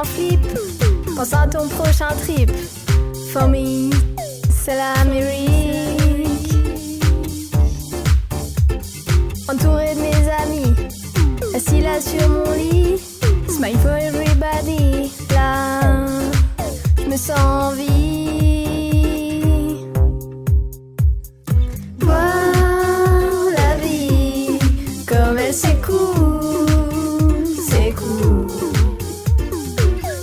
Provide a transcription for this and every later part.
en flip. Pense à ton prochain trip. For me, c'est l'Amérique. Entouré de mes amis, assis là sur mon lit. Smile for everybody. Là, je me sens en vie. Voir la vie comme elle s'écoule, s'écoule.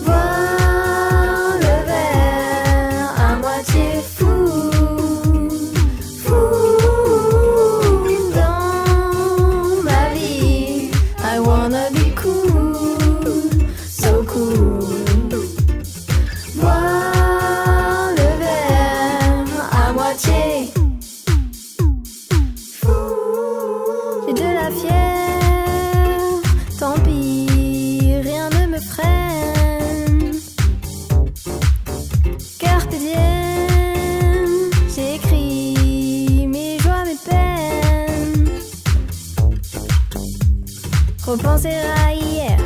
Voir le verre à moitié fou, fou. Dans ma vie, I wanna be cool, so cool. Voir le verre à moitié fou. J'ai de la fièvre, tant pis, rien ne me freine. Carpe diem, j'écris mes joies, mes peines. Repenser à hier,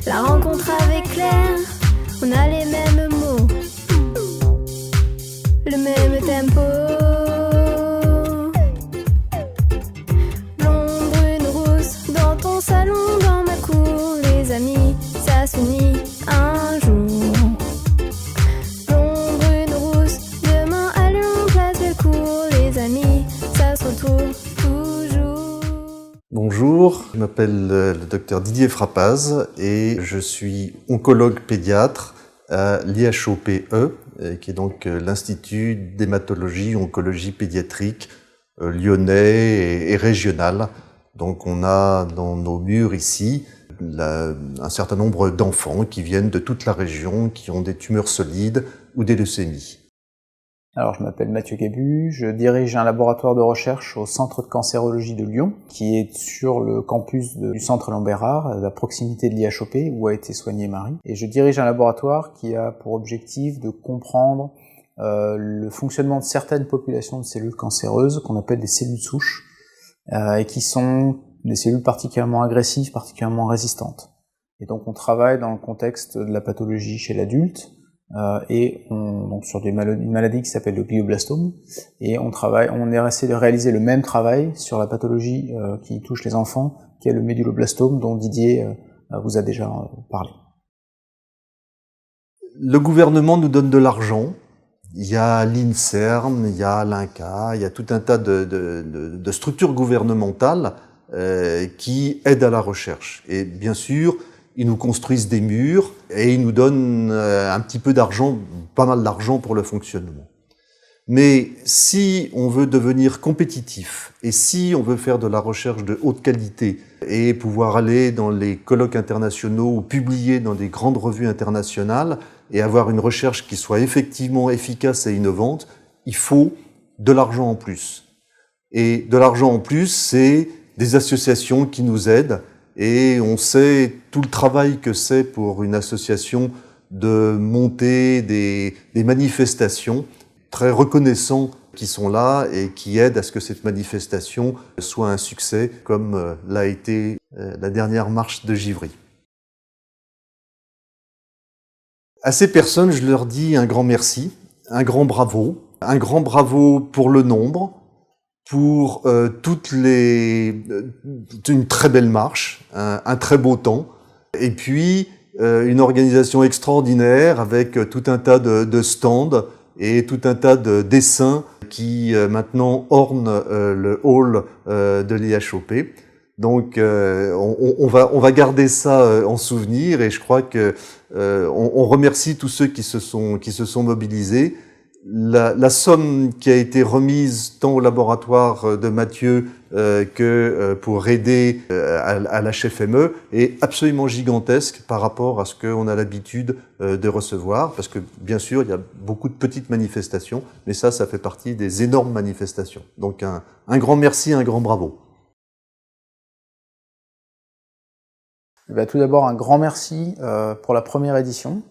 la rencontre avec Claire. On a les mêmes mots, le même tempo. Blonde, brune, rousse, dans ton salon, dans ma cour. Les amis, ça s'unit un jour. Blonde, brune, rousse, demain à Lyon, place Bellecour. Les amis, ça se retrouve toujours. Bonjour, je m'appelle le docteur Didier Frappaz et je suis oncologue pédiatre à l'IHOPE, qui est donc l'Institut d'hématologie oncologie pédiatrique lyonnais et régional. Donc on a dans nos murs ici un certain nombre d'enfants qui viennent de toute la région, qui ont des tumeurs solides ou des leucémies. Alors, je m'appelle Mathieu Gabu, je dirige un laboratoire de recherche au Centre de cancérologie de Lyon, qui est sur le campus du Centre Lambérard, à la proximité de l'IHOP, où a été soignée Marie. Et je dirige un laboratoire qui a pour objectif de comprendre le fonctionnement de certaines populations de cellules cancéreuses, qu'on appelle des cellules souches, et qui sont des cellules particulièrement agressives, particulièrement résistantes. Et donc, on travaille dans le contexte de la pathologie chez l'adulte, donc sur une maladie qui s'appelle le glioblastome, et on essaie de réaliser le même travail sur la pathologie qui touche les enfants, qui est le méduloblastome, dont Didier vous a déjà parlé. Le gouvernement nous donne de l'argent. Il y a l'INSERM, il y a l'INCa, il y a tout un tas de structures gouvernementales qui aident à la recherche. Et bien sûr, ils nous construisent des murs et ils nous donnent un petit peu d'argent, pas mal d'argent pour le fonctionnement. Mais si on veut devenir compétitif et si on veut faire de la recherche de haute qualité et pouvoir aller dans les colloques internationaux ou publier dans des grandes revues internationales et avoir une recherche qui soit effectivement efficace et innovante, il faut de l'argent en plus. Et de l'argent en plus, c'est des associations qui nous aident. Et on sait tout le travail que c'est pour une association de monter des manifestations, très reconnaissants qui sont là et qui aident à ce que cette manifestation soit un succès, comme l'a été la dernière marche de Givry. À ces personnes, je leur dis un grand merci, un grand bravo pour le nombre, pour une très belle marche, un très beau temps, et puis une organisation extraordinaire avec tout un tas de stands et tout un tas de dessins qui maintenant ornent le hall de l'IHOP. Donc on va garder ça en souvenir et je crois que on remercie tous ceux qui se sont mobilisés. La somme qui a été remise tant au laboratoire de Mathieu que pour aider à l'HFME est absolument gigantesque par rapport à ce qu'on a l'habitude de recevoir, parce que bien sûr il y a beaucoup de petites manifestations, mais ça fait partie des énormes manifestations. Donc un grand merci, un grand bravo. Tout d'abord un grand merci pour la première édition,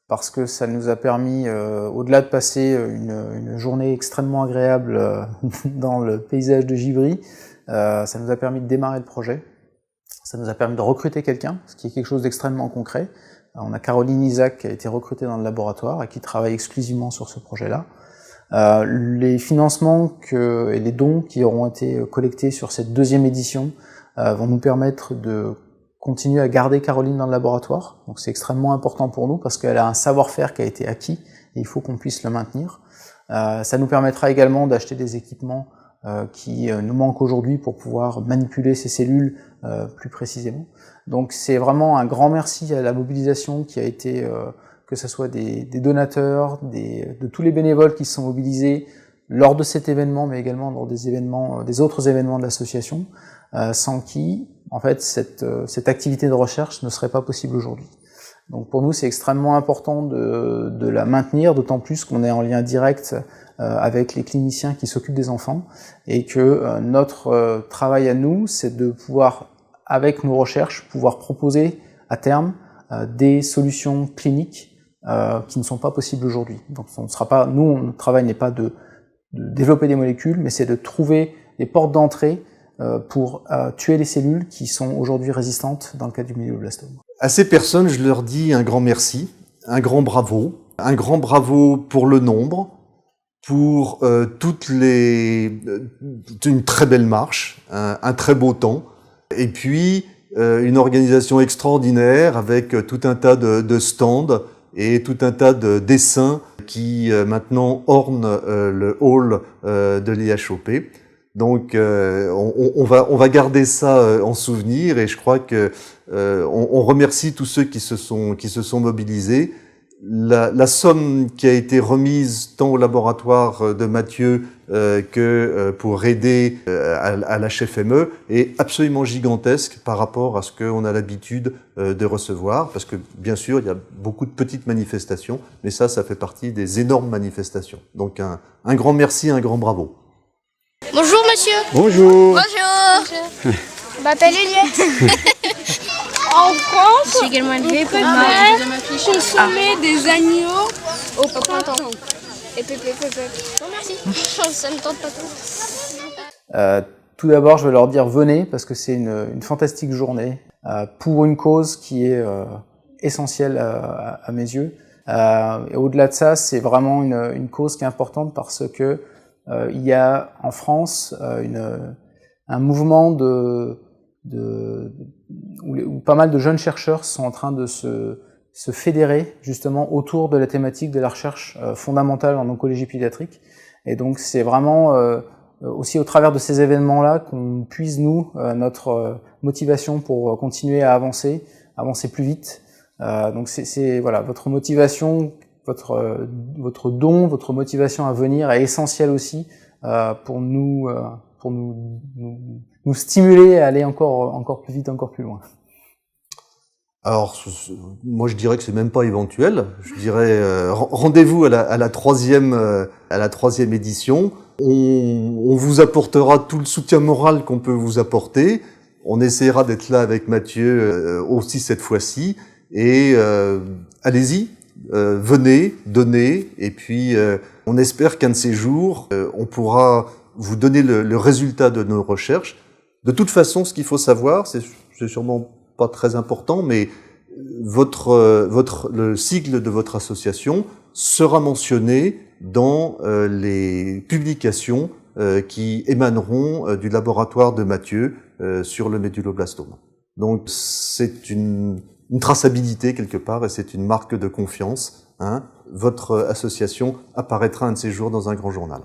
parce que ça nous a permis, au-delà de passer une journée extrêmement agréable dans le paysage de Givry, ça nous a permis de démarrer le projet, ça nous a permis de recruter quelqu'un, ce qui est quelque chose d'extrêmement concret, On a Caroline Isaac qui a été recrutée dans le laboratoire et qui travaille exclusivement sur ce projet-là. Les financements et les dons qui auront été collectés sur cette deuxième édition vont nous permettre de continuer à garder Caroline dans le laboratoire. Donc c'est extrêmement important pour nous parce qu'elle a un savoir-faire qui a été acquis et il faut qu'on puisse le maintenir. Ça nous permettra également d'acheter des équipements qui nous manquent aujourd'hui pour pouvoir manipuler ces cellules plus précisément. Donc c'est vraiment un grand merci à la mobilisation qui a été, que ce soit des donateurs, de tous les bénévoles qui se sont mobilisés lors de cet événement, mais également lors des autres événements de l'association, sans qui, en fait, cette activité de recherche ne serait pas possible aujourd'hui. Donc pour nous, c'est extrêmement important de la maintenir, d'autant plus qu'on est en lien direct avec les cliniciens qui s'occupent des enfants et que notre travail à nous, c'est de pouvoir, avec nos recherches, pouvoir proposer à terme des solutions cliniques qui ne sont pas possibles aujourd'hui. Donc on ne sera pas, nous, notre travail n'est pas de développer des molécules, mais c'est de trouver des portes d'entrée pour tuer les cellules qui sont aujourd'hui résistantes dans le cas du myéloblastome. À ces personnes, je leur dis un grand merci, un grand bravo pour le nombre, pour une très belle marche, un très beau temps, et puis une organisation extraordinaire avec tout un tas de stands et tout un tas de dessins qui maintenant ornent le hall de l'IHOP. Donc on va garder ça en souvenir et je crois que on remercie tous ceux qui se sont mobilisés. La somme qui a été remise tant au laboratoire de Mathieu que pour aider à l'HFME est absolument gigantesque par rapport à ce qu'on a l'habitude de recevoir, parce que bien sûr il y a beaucoup de petites manifestations, mais ça fait partie des énormes manifestations. Donc un grand merci, un grand bravo. Bonjour monsieur. Bonjour. Bonjour. Je m'appelle Eliette. En France, Je suis également élevée on pour peut consommer des agneaux au printemps. Et pépé. Non merci. Ça me tente pas trop. Tout d'abord, je vais leur dire venez parce que c'est une fantastique journée pour une cause qui est essentielle à mes yeux. Et au-delà de ça, c'est vraiment une cause qui est importante parce que il y a en France un mouvement où pas mal de jeunes chercheurs sont en train de se fédérer justement autour de la thématique de la recherche fondamentale en oncologie pédiatrique. Et donc c'est vraiment aussi au travers de ces événements-là qu'on puise nous notre motivation pour continuer à avancer plus vite. Donc c'est voilà, votre motivation, votre don, votre motivation à venir est essentielle aussi pour nous stimuler à aller encore plus vite, encore plus loin. Alors, moi je dirais que c'est même pas éventuel. Je dirais rendez-vous à la troisième édition. On vous apportera tout le soutien moral qu'on peut vous apporter. On essaiera d'être là avec Mathieu aussi cette fois-ci. Et allez-y, venez, donnez. Et puis on espère qu'un de ces jours, on pourra vous donner le résultat de nos recherches. De toute façon, ce qu'il faut savoir, c'est sûrement pas très important, mais le sigle de votre association sera mentionné dans les publications qui émaneront du laboratoire de Mathieu sur le méduloblastome. Donc c'est une traçabilité quelque part et c'est une marque de confiance. Votre association apparaîtra un de ces jours dans un grand journal.